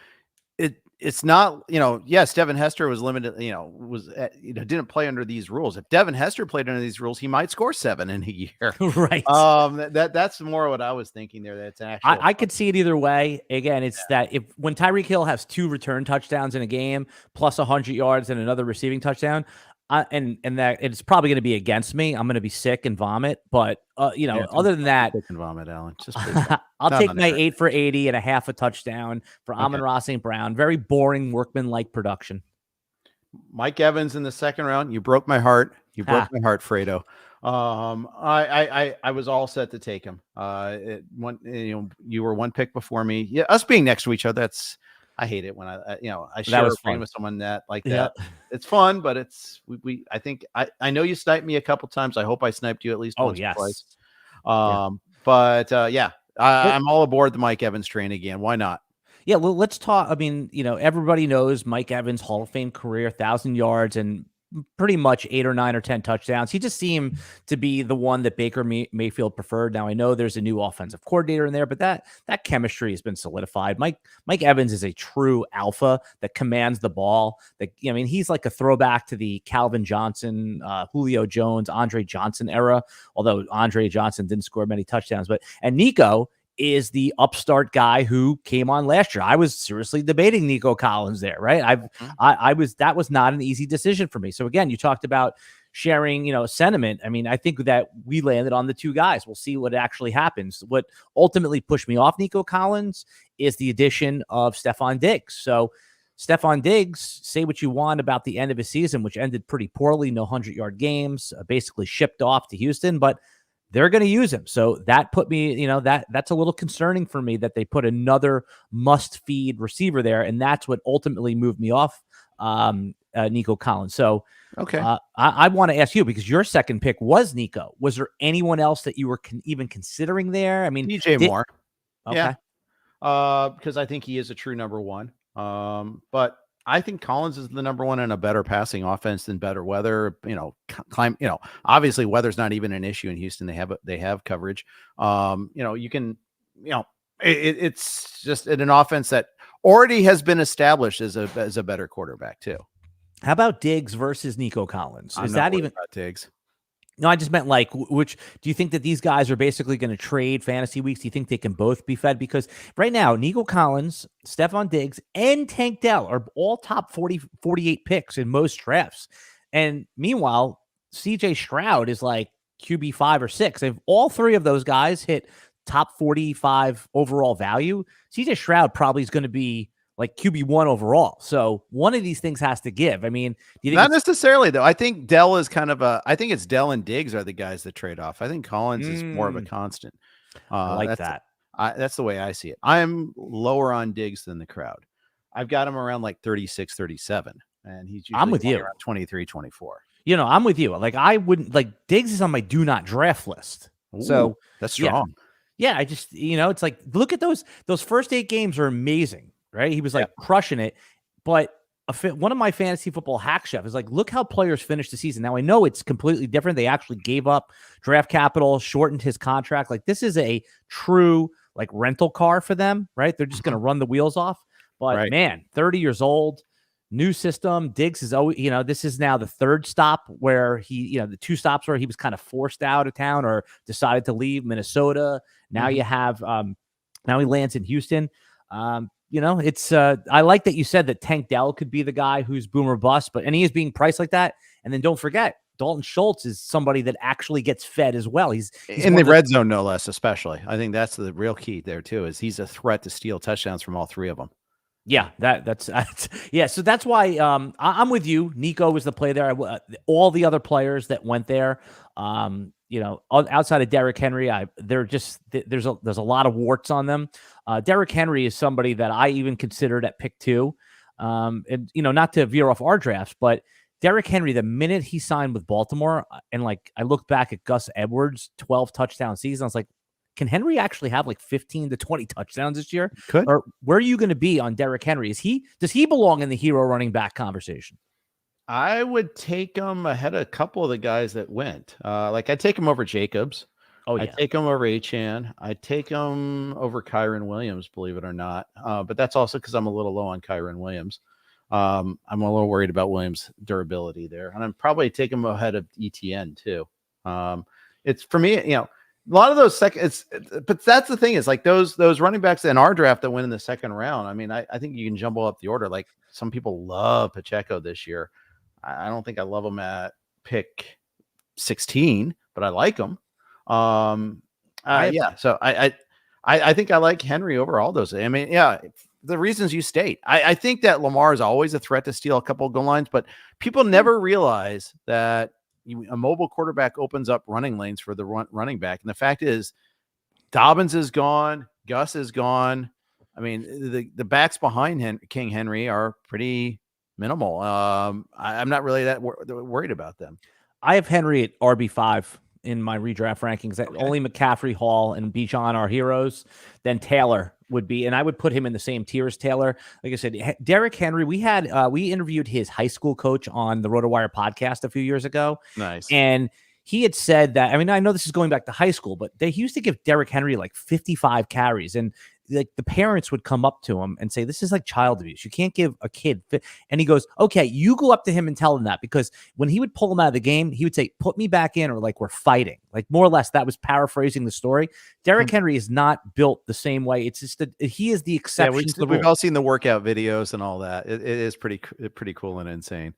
it's not, yes, Devin Hester was limited, didn't play under these rules. If Devin Hester played under these rules, he might score 7 in a year. Right. That's more what I was thinking there. That's an actual. I could see it either way. Again, it's that when Tyreek Hill has 2 return touchdowns in a game, plus 100 yards and another receiving touchdown, and that it's probably going to be against me. I'm going to be sick and vomit. But other than that, sick and vomit, Alan. Just I'll take my 8 for 80 and a half a touchdown for Amon-Ra St. Brown. Very boring workman-like production. Mike Evans in the second round. You broke my heart. You broke my heart, Fredo. I was all set to take him. You were one pick before me. Yeah, us being next to each other. I hate it when I share a frame with someone that. It's fun, but I think I know you sniped me a couple times. I hope I sniped you at least once or twice. But I'm all aboard the Mike Evans train again. Why not? Yeah, well, let's talk. I mean, everybody knows Mike Evans' Hall of Fame career, 1,000 yards and pretty much 8 or 9 or 10 touchdowns. He just seemed to be the one that Baker Mayfield preferred. Now I know there's a new offensive coordinator in there, but that chemistry has been solidified. Mike Evans is a true alpha that commands the ball. He's like a throwback to the Calvin Johnson, Julio Jones, Andre Johnson era. Although Andre Johnson didn't score many touchdowns, and Nico is the upstart guy who came on last year. I was seriously debating Nico Collins there, right? That was not an easy decision for me. So again, you talked about sharing, sentiment. I mean, I think that we landed on the 2 guys. We'll see what actually happens. What ultimately pushed me off Nico Collins is the addition of Stefon Diggs. So Stefon Diggs, say what you want about the end of his season, which ended pretty poorly, no 100-yard games, basically shipped off to Houston, but they're going to use him. So that put me, that's a little concerning for me that they put another must-feed receiver there, and that's what ultimately moved me off Nico Collins. So I want to ask you, because your second pick was Nico. Was there anyone else that you were even considering there? I mean, DJ Moore. Okay. Yeah. Because I think he is a true number 1. But I think Collins is the number 1 in a better passing offense than better weather. Obviously weather's not even an issue in Houston. They have coverage. You can, it's just an offense that already has been established as a better quarterback too. How about Diggs versus Nico Collins? Is that even about Diggs? No, I just meant which do you think that these guys are basically going to trade fantasy weeks? Do you think they can both be fed? Because right now, Nico Collins, Stefon Diggs, and Tank Dell are all top 48 picks in most drafts. And meanwhile, CJ Stroud is like QB 5 or 6. If all 3 of those guys hit top 45 overall value, CJ Stroud probably is going to be like QB1 overall. So one of these things has to give. I mean, do you think not necessarily though? I think Dell is I think it's Dell and Diggs are the guys that trade off. I think Collins is more of a constant. I like that. That's the way I see it. I'm lower on Diggs than the crowd. I've got him around like 36, 37, and he's usually I'm with you around 23, 24. I'm with you. Like I wouldn't Diggs is on my do not draft list. Ooh, so that's strong. Yeah. I just, it's like, look at those first 8 games are amazing. Right. He was like crushing it. But one of my fantasy football hack chef is like, look how players finished the season. Now I know it's completely different. They actually gave up draft capital, shortened his contract. Like this is a true like rental car for them. Right. They're just going to run the wheels off. But man, 30 years old, new system. Diggs is always, this is now the 3rd stop where he, the 2 stops where he was kind of forced out of town or decided to leave Minnesota. Now you have, now he lands in Houston. It's I like that you said that Tank Dell could be the guy who's boom or bust, and he is being priced like that. And then don't forget, Dalton Schultz is somebody that actually gets fed as well. He's in the red zone, no less, especially. I think that's the real key there too, is he's a threat to steal touchdowns from all 3 of them. Yeah, that's yeah. So that's why I'm with you. Nico was the play there. All the other players that went there, outside of Derrick Henry, there's a lot of warts on them. Derrick Henry is somebody that I even considered at pick 2. And not to veer off our drafts, but Derrick Henry, the minute he signed with Baltimore, and I look back at Gus Edwards' 12 touchdown season, I was like, can Henry actually have like 15 to 20 touchdowns this year? Could. Or where are you going to be on Derrick Henry? Does he belong in the hero running back conversation? I would take him ahead of a couple of the guys that went. I'd take him over Jacobs. Oh I yeah. take him over Achan. I take him over Kyron Williams, believe it or not. But that's also because I'm a little low on Kyron Williams. I'm a little worried about Williams' durability there, and I'm probably taking him ahead of ETN too. It's for me, a lot of those but that's the thing is like those running backs in our draft that went in the second round. I mean, I think you can jumble up the order. Like some people love Pacheco this year. I don't think I love him at pick 16, but I like him. So I think I like Henry over all those. I mean, the reasons you state. I think that Lamar is always a threat to steal a couple of goal lines, but people never realize that a mobile quarterback opens up running lanes for the running back. And the fact is, Dobbins is gone, Gus is gone. I mean, the backs behind King Henry are pretty minimal. I'm not really that worried about them. I have Henry at RB5 in my redraft rankings. Okay. Only McCaffrey, Hall, and Bijan are heroes. Then Taylor would be, and I would put him in the same tier as Taylor. Like I said, Derrick Henry, we interviewed his high school coach on the RotoWire podcast a few years ago. Nice. And he had said that, I mean, I know this is going back to high school, but he used to give Derrick Henry like 55 carries. And like the parents would come up to him and say, this is like child abuse. You can't give a kid. And he goes, okay, you go up to him and tell him that, because when he would pull him out of the game, he would say, put me back in, or like we're fighting. Like more or less, that was paraphrasing the story. Derrick Henry is not built the same way. It's just that he is the exception. We've all seen the workout videos and all that. It is pretty cool and insane.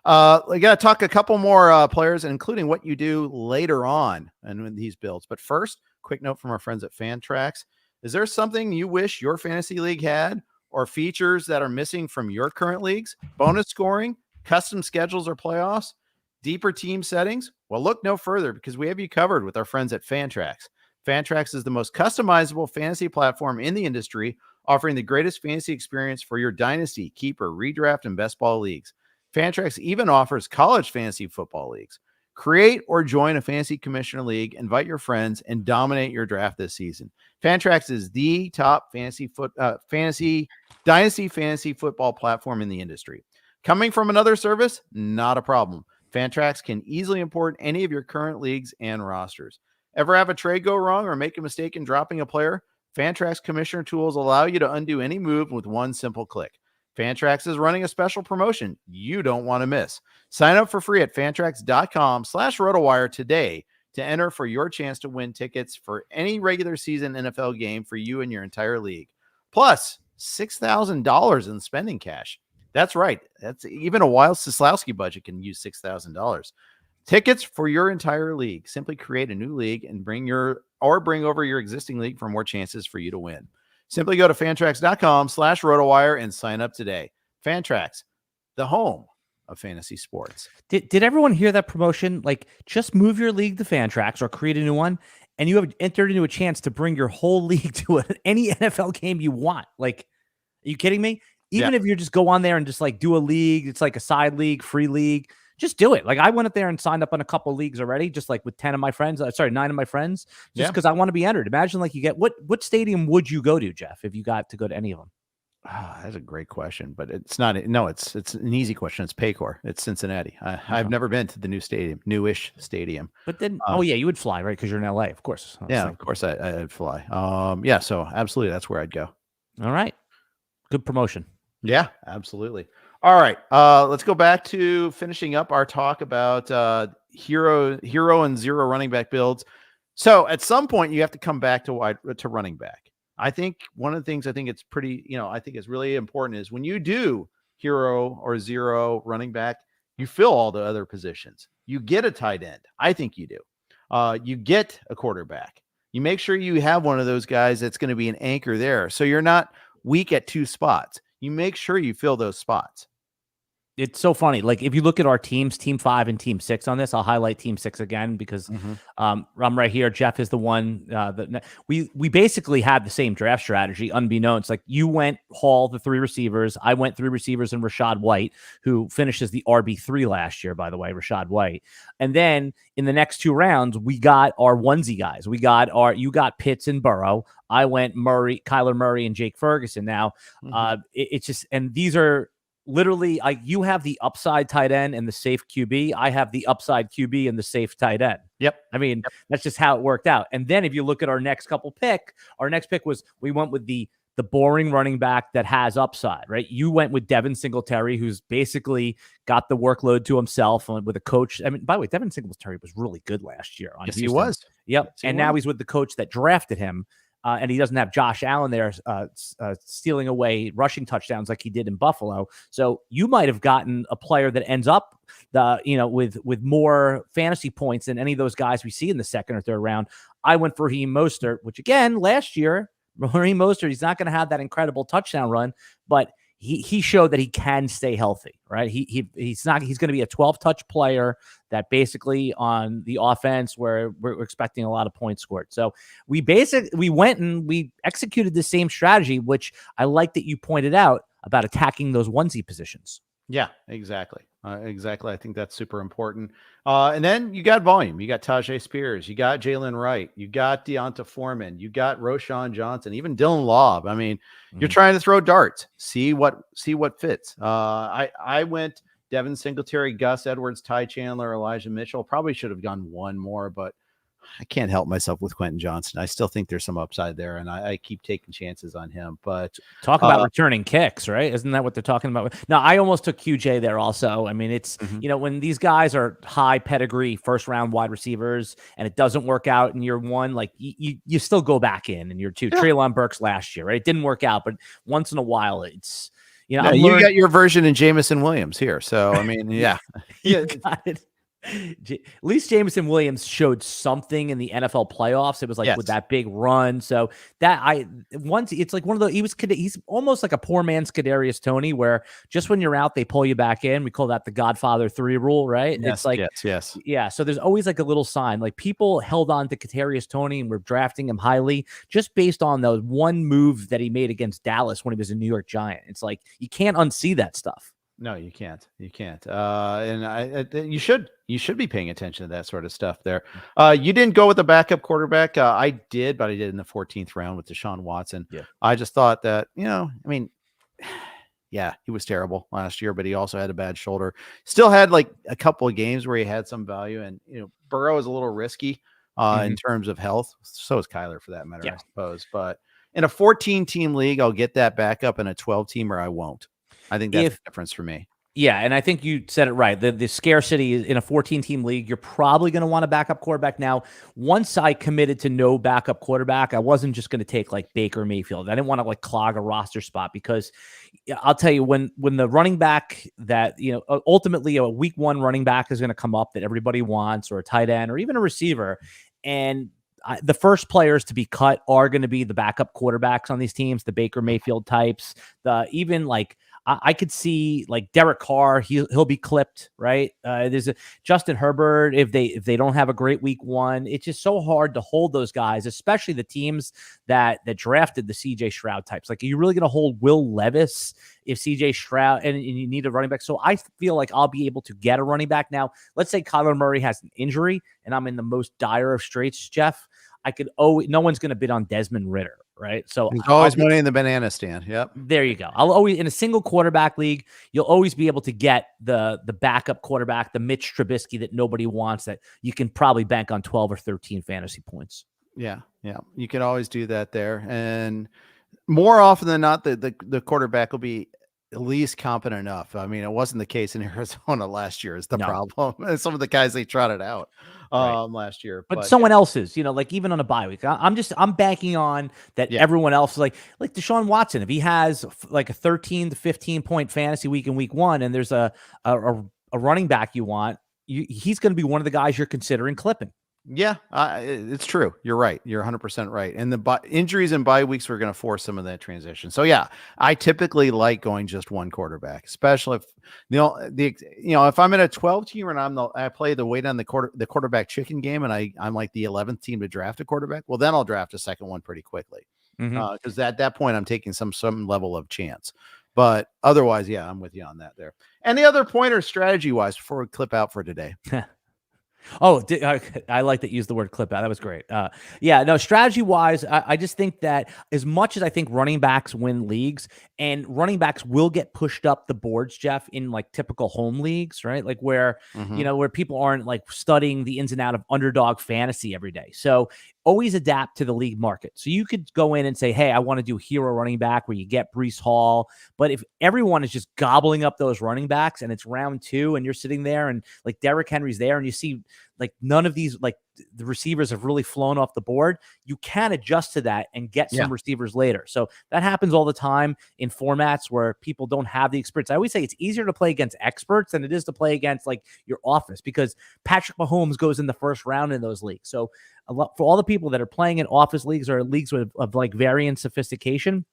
I got to talk a couple more players, including what you do later on and in these builds. But first, quick note from our friends at Fantrax. Is there something you wish your fantasy league had, or features that are missing from your current leagues? Bonus scoring, custom schedules or playoffs, deeper team settings? Well, look no further, because we have you covered with our friends at Fantrax. Fantrax is the most customizable fantasy platform in the industry, offering the greatest fantasy experience for your dynasty, keeper, redraft, and best ball leagues. Fantrax even offers college fantasy football leagues. Create or join a fantasy commissioner league, invite your friends, and dominate your draft this season. Fantrax is the top fantasy dynasty fantasy football platform in the industry. Coming from another service? Not a problem. Fantrax can easily import any of your current leagues and rosters. Ever have a trade go wrong or make a mistake in dropping a player? Fantrax commissioner tools allow you to undo any move with one simple click. Fantrax is running a special promotion you don't want to miss. Sign up for free at fantrax.com/RotoWire today to enter for your chance to win tickets for any regular season NFL game for you and your entire league. Plus $6,000 in spending cash. That's right. That's even a wild Seslowsky budget can use $6,000. Tickets for your entire league. Simply create a new league and bring over your existing league for more chances for you to win. Simply go to fantrax.com/RotoWire and sign up today. Fantrax, the home of fantasy sports. Did everyone hear that promotion? Like, just move your league to Fantrax or create a new one, and you have entered into a chance to bring your whole league to any NFL game you want. Like, are you kidding me? Even if you just go on there and just like do a league, it's like a side league, free league. Just do it. Like, I went up there and signed up on a couple leagues already, just like with 9 of my friends, just because I want to be entered. Imagine like you get what stadium would you go to, Jeff, if you got to go to any of them? That's a great question, but it's not. No, it's an easy question. It's Paycor. It's Cincinnati. I've never been to the newish stadium. But then, you would fly, right? Because you're in LA, of course. Of course I'd fly. So absolutely, that's where I'd go. All right, good promotion. Yeah, absolutely. All right, let's go back to finishing up our talk about hero and zero running back builds. So at some point, you have to come back to running back. I think one of the things I think it's pretty, I think is really important is when you do hero or zero running back, you fill all the other positions. You get a tight end. I think you do. You get a quarterback. You make sure you have one of those guys that's going to be an anchor there. So you're not weak at two spots. You make sure you fill those spots. It's so funny. Like, if you look at our teams, team 5 and team 6 on this, I'll highlight team 6 again because I'm right here. Jeff is the one that we basically had the same draft strategy, unbeknownst. Like, you went Hall, the 3 receivers. I went 3 receivers and Rachaad White, who finished as the RB3 last year, by the way, Rachaad White. And then in the next 2 rounds, we got our onesie guys. You got Pitts and Burrow. I went Kyler Murray and Jake Ferguson. Now, it's just, and these are literally, you have the upside tight end and the safe QB. I have the upside QB and the safe tight end. Yep. I mean, that's just how it worked out. And then if you look at our next pick was we went with the boring running back that has upside, right? You went with Devin Singletary, who's basically got the workload to himself with a coach. I mean, by the way, Devin Singletary was really good last year on Houston. He was. Yep. Yes, he and was. now he's with the coach that drafted him. And he doesn't have Josh Allen there stealing away rushing touchdowns like he did in Buffalo. So you might have gotten a player that ends up with more fantasy points than any of those guys we see in the second or third round. I went for Raheem Mostert, which again, last year, Raheem Mostert, he's not going to have that incredible touchdown run, but he showed that he can stay healthy, right? He's going to be a 12-touch player that basically on the offense where we're expecting a lot of points scored. So we went and we executed the same strategy, which I like that you pointed out about attacking those onesie positions. Yeah, exactly. Exactly. I think that's super important. And then you got volume. You got Tajay Spears. You got Jalen Wright. You got Deonta Foreman. You got Roshan Johnson. Even Dylan Lobb. I mean, you're trying to throw darts. See what fits. I went Devin Singletary, Gus Edwards, Ty Chandler, Elijah Mitchell. Probably should have gone one more, but I can't help myself with Quentin Johnson. I still think there's some upside there, and I keep taking chances on him. But talk about returning kicks, right? Isn't that what they're talking about? No, I almost took QJ there also. I mean, it's, when these guys are high pedigree first-round wide receivers and it doesn't work out in year one, like you still go back in year two. Yeah. Treylon Burks last year, right? It didn't work out, but once in a while it's, you got your version in Jameson Williams here. So, I mean, yeah. You got it. At least Jameson Williams showed something in the NFL playoffs. It was like with that big run. So it's like one of the, he's almost like a poor man's Kadarius Toney, where just when you're out, they pull you back in. We call that the Godfather 3 rule, right? Yes, it's like, yes. Yeah. So there's always like a little sign, like people held on to Kadarius Toney and were drafting him highly just based on the one move that he made against Dallas when he was a New York Giant. It's like, you can't unsee that stuff. No, you can't. You can't. And you should be paying attention to that sort of stuff there. You didn't go with the backup quarterback. I did, but I did in the 14th round with Deshaun Watson. Yeah. I just thought that, I mean, yeah, he was terrible last year, but he also had a bad shoulder. Still had like a couple of games where he had some value, and Burrow is a little risky in terms of health. So is Kyler for that matter, I suppose. But in a 14-team league, I'll get that backup. In a 12-teamer, I won't. I think that's the difference for me. Yeah, and I think you said it right. The scarcity in a 14-team league, you're probably going to want a backup quarterback. Now, once I committed to no backup quarterback, I wasn't just going to take like Baker Mayfield. I didn't want to like clog a roster spot, because I'll tell you, when the running back that, ultimately a week 1 running back is going to come up that everybody wants, or a tight end, or even a receiver, and the first players to be cut are going to be the backup quarterbacks on these teams, the Baker Mayfield types, even like, I could see like Derek Carr, he'll be clipped, right? There's Justin Herbert. If they don't have a great week 1, it's just so hard to hold those guys, especially the teams that drafted the CJ Stroud types. Like, are you really going to hold Will Levis if CJ Stroud and you need a running back? So I feel like I'll be able to get a running back. Now, let's say Kyler Murray has an injury and I'm in the most dire of straits, Jeff. No one's going to bid on Desmond Ridder, right? So there's always money in the banana stand. Yep. There you go. I'll always, in a single quarterback league, you'll always be able to get the backup quarterback, the Mitch Trubisky that nobody wants, that you can probably bank on 12 or 13 fantasy points. Yeah. Yeah. You can always do that there. And more often than not, the quarterback will be at least competent enough. I mean, it wasn't the case in Arizona last year is the problem. And some of the guys they trotted out last year. But someone else's, like even on a bye week, I'm banking on that everyone else, like Deshaun Watson, if he has like a 13 to 15 point fantasy week in week 1, and there's a running back you want, he's going to be one of the guys you're considering clipping. Yeah, it's true. You're right. You're 100% right. And the injuries and bye weeks were going to force some of that transition. So yeah, I typically like going just one quarterback, especially if if I'm in a 12-team and I play the weight on the quarterback chicken game, and I'm like the 11th team to draft a quarterback. Well, then I'll draft a second one pretty quickly, because at that point I'm taking some level of chance. But otherwise, yeah, I'm with you on that there. Any other pointers strategy wise before we clip out for today? Oh, I like that you used the word clip out. That was great. Yeah, no, strategy wise, I just think that as much as I think running backs win leagues and running backs will get pushed up the boards, Jeff, in like typical home leagues, right? Like where, where people aren't like studying the ins and out of underdog fantasy every day. So always adapt to the league market. So you could go in and say, hey, I want to do hero running back where you get Breece Hall. But if everyone is just gobbling up those running backs and it's round 2 and you're sitting there and like Derrick Henry's there and you see like none of these, like the receivers have really flown off the board, you can adjust to that and get some receivers later. So that happens all the time in formats where people don't have the experience. I always say it's easier to play against experts than it is to play against like your office, because Patrick Mahomes goes in the first round in those leagues. So a lot for all the people that are playing in office leagues or leagues of like varying sophistication,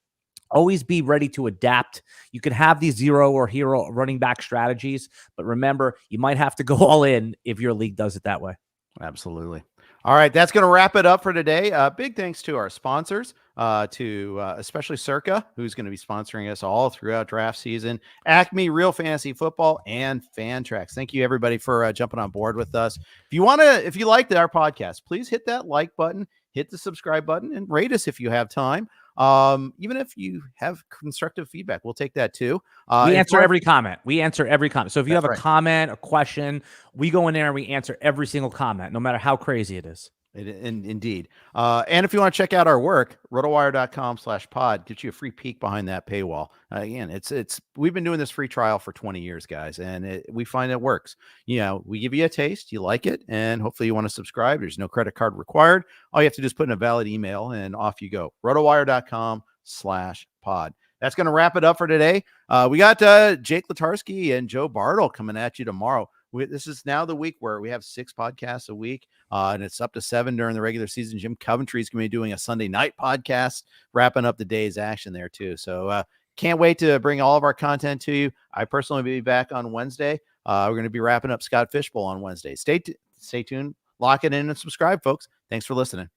always be ready to adapt. You can have these zero or hero running back strategies, but remember, you might have to go all in if your league does it that way. Absolutely. All right, that's going to wrap it up for today. Big thanks to our sponsors, especially Circa, who's going to be sponsoring us all throughout draft season, ACME, Real Fantasy Football, and Fantrax. Thank you, everybody, for jumping on board with us. If you liked our podcast, please hit that like button, hit the subscribe button, and rate us if you have time. Even if you have constructive feedback, we'll take that too. We answer every comment. So if you have a right. comment, a question, we go in there and we answer every single comment, no matter how crazy it is. Indeed. And if you want to check out our work, rotowire.com/pod gets you a free peek behind that paywall. Again, we've been doing this free trial for 20 years, guys, and we find it works. We give you a taste, you like it, and hopefully you want to subscribe. There's no credit card required. All you have to do is put in a valid email and off you go. rotowire.com/pod. That's going to wrap it up for today. We got Jake Latarski and Joe Bartle coming at you tomorrow. This is now the week where we have 6 podcasts a week, and it's up to 7 during the regular season. Jim Coventry is going to be doing a Sunday night podcast, wrapping up the day's action there too. So can't wait to bring all of our content to you. I personally will be back on Wednesday. We're going to be wrapping up Scott Fishbowl on Wednesday. Stay tuned, lock it in, and subscribe, folks. Thanks for listening.